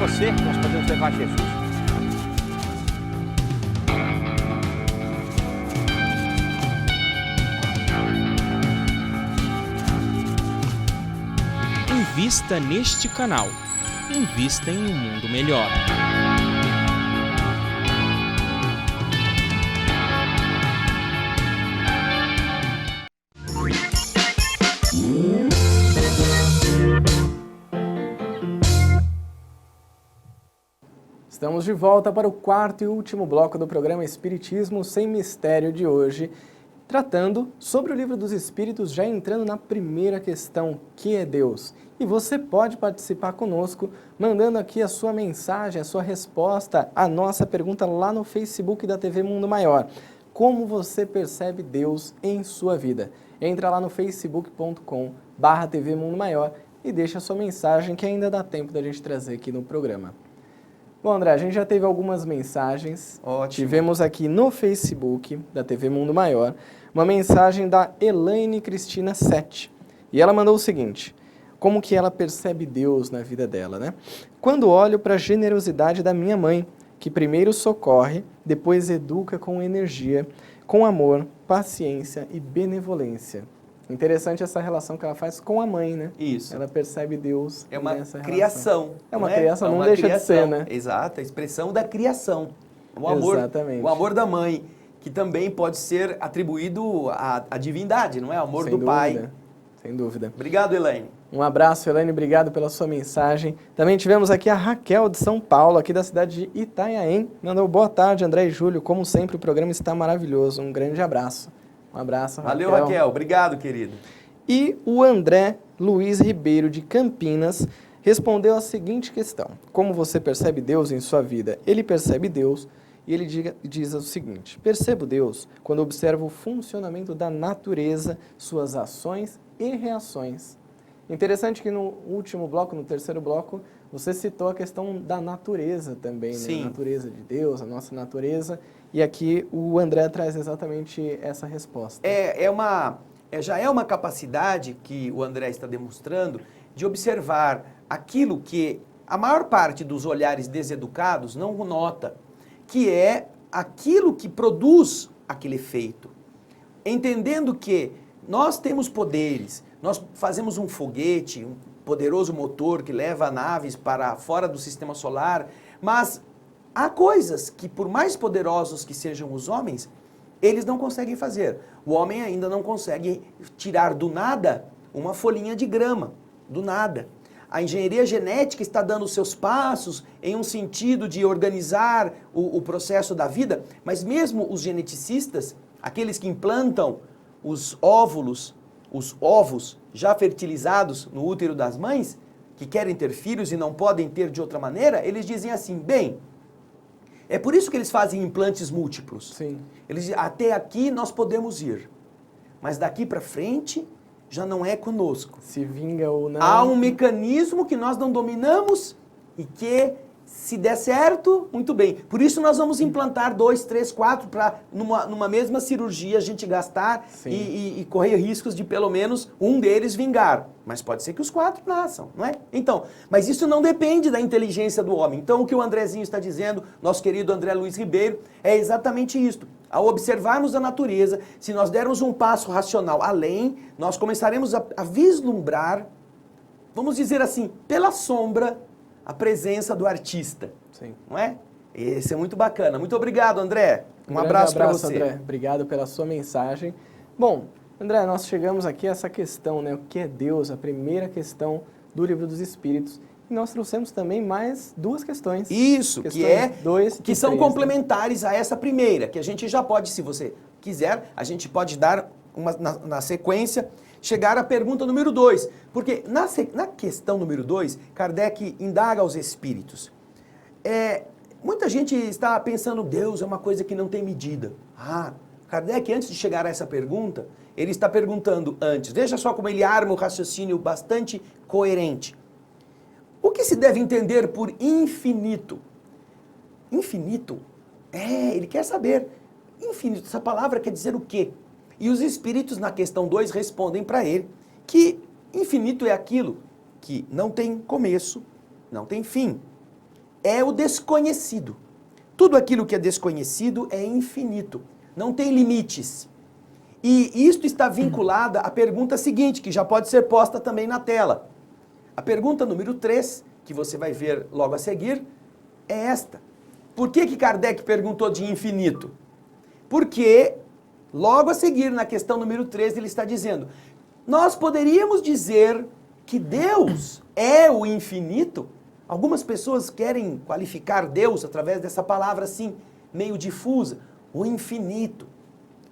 você nós podemos levar Jesus. Invista neste canal. Invista em um mundo melhor. Estamos de volta para o quarto e último bloco do programa Espiritismo Sem Mistério de hoje, tratando sobre o Livro dos Espíritos, já entrando na primeira questão, que é Deus. E você pode participar conosco, mandando aqui a sua mensagem, a sua resposta à nossa pergunta lá no Facebook da TV Mundo Maior. Como você percebe Deus em sua vida? Entra lá no facebook.com/TV Mundo Maior e deixa a sua mensagem, que ainda dá tempo da gente trazer aqui no programa. Bom, André, a gente já teve algumas mensagens. Ótimo. Tivemos aqui no Facebook da TV Mundo Maior uma mensagem da Elaine Cristina Sete. E ela mandou o seguinte: como que ela percebe Deus na vida dela, né? Quando olho para a generosidade da minha mãe, que primeiro socorre, depois educa com energia, com amor, paciência e benevolência. Interessante essa relação que ela faz com a mãe, né? Isso. Ela percebe Deus É uma nessa criação. relação. É uma criação, não deixa de ser, né? Exato, a expressão da criação. O amor, Exatamente. o amor da mãe, que também pode ser atribuído à divindade, não é? O amor Sem do dúvida, pai. sem dúvida. Obrigado, Elaine. Um abraço, Elaine, obrigado pela sua mensagem. Também tivemos aqui a Raquel de São Paulo, aqui da cidade de Itanhaém. Mandou boa tarde, André e Júlio. Como sempre, o programa está maravilhoso. Um grande abraço. Um abraço, Raquel. Valeu, Raquel. Obrigado, querido. E o André Luiz Ribeiro, de Campinas, respondeu a seguinte questão: como você percebe Deus em sua vida? Ele percebe Deus e ele diz o seguinte: percebo Deus quando observo o funcionamento da natureza, suas ações e reações. Interessante que no último bloco, no terceiro bloco, você citou a questão da natureza também, né? Sim. A natureza de Deus, a nossa natureza. E aqui o André traz exatamente essa resposta. Já é uma capacidade que o André está demonstrando de observar aquilo que a maior parte dos olhares deseducados não nota, que é aquilo que produz aquele efeito. Entendendo que nós temos poderes, nós fazemos um foguete, um poderoso motor que leva naves para fora do sistema solar, mas há coisas que, por mais poderosos que sejam os homens, eles não conseguem fazer. O homem ainda não consegue tirar do nada uma folhinha de grama, do nada. A engenharia genética está dando seus passos em um sentido de organizar o processo da vida, mas mesmo os geneticistas, aqueles que implantam os óvulos, os ovos já fertilizados no útero das mães, que querem ter filhos e não podem ter de outra maneira, eles dizem assim, bem, é por isso que eles fazem implantes múltiplos. Sim. Eles dizem, até aqui nós podemos ir, mas daqui para frente já não é conosco. Se vinga ou não. Há um mecanismo que nós não dominamos e que, se der certo, muito bem. Por isso nós vamos implantar 2, 3, 4 para numa mesma cirurgia a gente gastar e correr riscos de pelo menos um deles vingar. Mas pode ser que os 4 nasçam, não é? Então, mas isso não depende da inteligência do homem. Então o que o Andrezinho está dizendo, nosso querido André Luiz Ribeiro, é exatamente isto. Ao observarmos a natureza, se nós dermos um passo racional além, nós começaremos a vislumbrar, vamos dizer assim, pela sombra, a presença do artista. Sim. Não é? Esse é muito bacana. Muito obrigado, André. Um grande abraço para você. André. Obrigado pela sua mensagem. Bom, André, nós chegamos aqui a essa questão, né? O que é Deus? A primeira questão do Livro dos Espíritos. E nós trouxemos também mais 2 questões. Isso, Questões que são 3, complementares a essa primeira, que a gente já pode, se você quiser, a gente pode dar na sequência, chegar à pergunta número 2. Porque na questão número 2, Kardec indaga aos espíritos. Muita gente está pensando, Deus é uma coisa que não tem medida. Kardec, antes de chegar a essa pergunta, ele está perguntando antes. Veja só como ele arma o raciocínio bastante coerente. O que se deve entender por infinito? Infinito? Ele quer saber. Infinito, essa palavra quer dizer o quê? E os espíritos, na questão 2, respondem para ele que infinito é aquilo que não tem começo, não tem fim. é o desconhecido. Tudo aquilo que é desconhecido é infinito, não tem limites. E isto está vinculado à pergunta seguinte, que já pode ser posta também na tela. A pergunta número 3, que você vai ver logo a seguir, é esta. Por que Kardec perguntou de infinito? Porque logo a seguir, na questão número 3, ele está dizendo: nós poderíamos dizer que Deus é o infinito? Algumas pessoas querem qualificar Deus através dessa palavra assim, meio difusa, o infinito.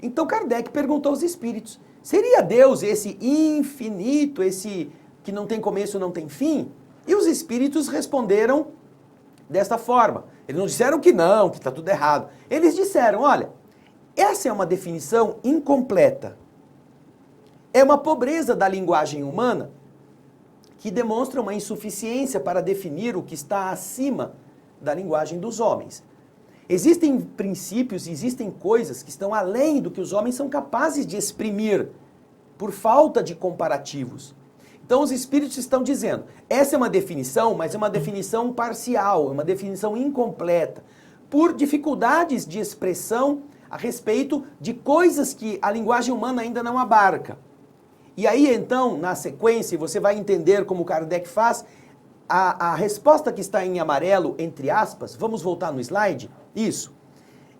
Então Kardec perguntou aos espíritos: seria Deus esse infinito, esse que não tem começo, não tem fim? E os espíritos responderam desta forma. Eles não disseram que não, que está tudo errado. Eles disseram: olha, essa é uma definição incompleta. É uma pobreza da linguagem humana que demonstra uma insuficiência para definir o que está acima da linguagem dos homens. Existem princípios, existem coisas que estão além do que os homens são capazes de exprimir por falta de comparativos. Então os espíritos estão dizendo, essa é uma definição, mas é uma definição parcial, é uma definição incompleta, por dificuldades de expressão a respeito de coisas que a linguagem humana ainda não abarca. E aí então, na sequência, você vai entender como Kardec faz, a resposta que está em amarelo, entre aspas, vamos voltar no slide? Isso.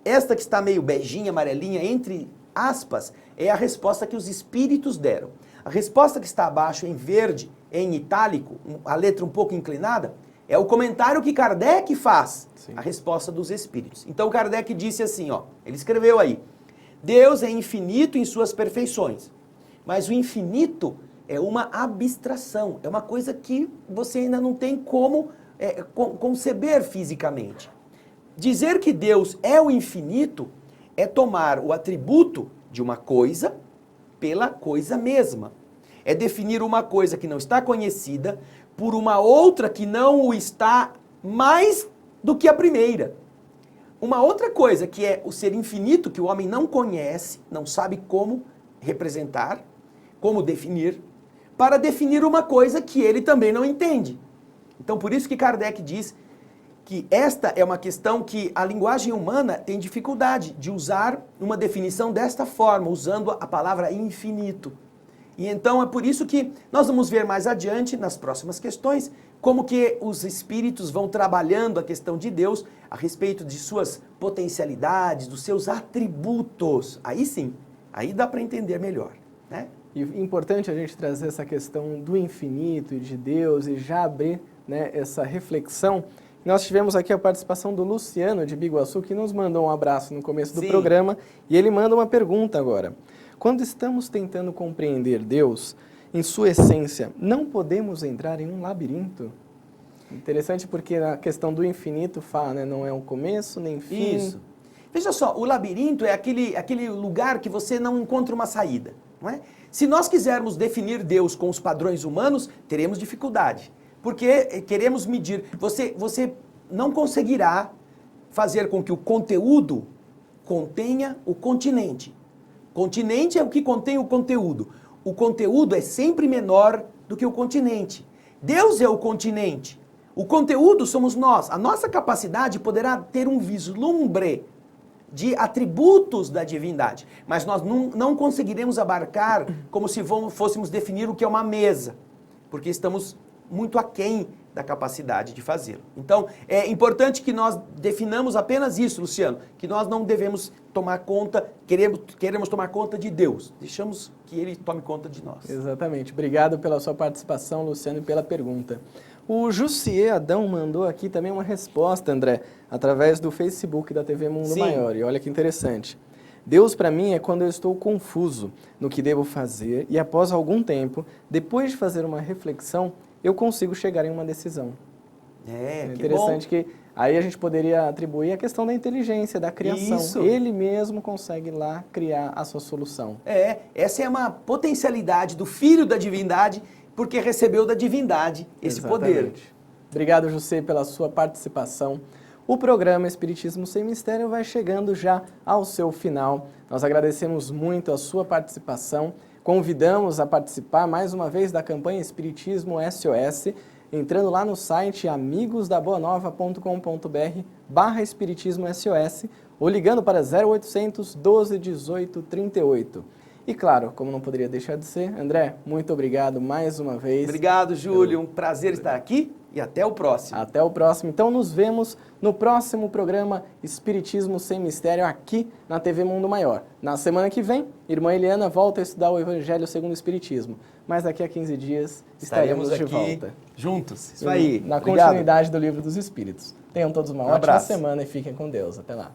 Esta que está meio beijinha, amarelinha, entre aspas, é a resposta que os espíritos deram. A resposta que está abaixo, em verde, em itálico, a letra um pouco inclinada, é o comentário que Kardec faz, a resposta dos espíritos. Então Kardec disse assim, ó, ele escreveu aí: Deus é infinito em suas perfeições, mas o infinito é uma abstração, é uma coisa que você ainda não tem como conceber fisicamente. Dizer que Deus é o infinito é tomar o atributo de uma coisa pela coisa mesma. É definir uma coisa que não está conhecida por uma outra que não o está mais do que a primeira. Uma outra coisa que é o ser infinito, que o homem não conhece, não sabe como representar, como definir, para definir uma coisa que ele também não entende. Então por isso que Kardec diz que esta é uma questão que a linguagem humana tem dificuldade de usar uma definição desta forma, usando a palavra infinito. E então é por isso que nós vamos ver mais adiante, nas próximas questões, como que os espíritos vão trabalhando a questão de Deus a respeito de suas potencialidades, dos seus atributos. Aí sim, aí dá para entender melhor, né? E importante a gente trazer essa questão do infinito e de Deus e já abrir, né, essa reflexão. Nós tivemos aqui a participação do Luciano de Biguaçu, que nos mandou um abraço no começo do programa, e ele manda uma pergunta agora. Quando estamos tentando compreender Deus, em sua essência, não podemos entrar em um labirinto? Interessante porque a questão do infinito fala, né, não é um começo nem fim. Isso. Veja só, o labirinto é aquele lugar que você não encontra uma saída, não é? Se nós quisermos definir Deus com os padrões humanos, teremos dificuldade. Porque queremos medir. Você não conseguirá fazer com que o conteúdo contenha o continente. Continente é o que contém o conteúdo. O conteúdo é sempre menor do que o continente. Deus é o continente. O conteúdo somos nós. A nossa capacidade poderá ter um vislumbre de atributos da divindade, mas nós não conseguiremos abarcar como se fôssemos definir o que é uma mesa, porque estamos muito aquém da capacidade de fazê-lo. Então, é importante que nós definamos apenas isso, Luciano, que nós não devemos tomar conta, queremos tomar conta de Deus. Deixamos que Ele tome conta de nós. Exatamente. Obrigado pela sua participação, Luciano, e pela pergunta. O Jussier Adão mandou aqui também uma resposta, André, através do Facebook da TV Mundo Maior. E olha que interessante. Deus para mim é quando eu estou confuso no que devo fazer e após algum tempo, depois de fazer uma reflexão, eu consigo chegar em uma decisão. É interessante que aí a gente poderia atribuir a questão da inteligência, da criação. Isso. Ele mesmo consegue lá criar a sua solução. Essa é uma potencialidade do Filho da Divindade, porque recebeu da divindade esse poder. Obrigado, José, pela sua participação. O programa Espiritismo Sem Mistério vai chegando já ao seu final. Nós agradecemos muito a sua participação. Convidamos a participar mais uma vez da campanha Espiritismo SOS entrando lá no site amigosdaboanova.com.br/espiritismo-SOS ou ligando para 0800 12 18 38. E claro, como não poderia deixar de ser, André, muito obrigado mais uma vez. Obrigado, Júlio. Um prazer estar aqui e até o próximo. Até o próximo. Então nos vemos no próximo programa Espiritismo Sem Mistério aqui na TV Mundo Maior. Na semana que vem, irmã Eliana volta a estudar o Evangelho segundo o Espiritismo. Mas daqui a 15 dias estaremos de volta. Juntos. Isso aí. Na Obrigado. continuidade do Livro dos Espíritos. Tenham todos uma ótima abraço. semana e fiquem com Deus. Até lá.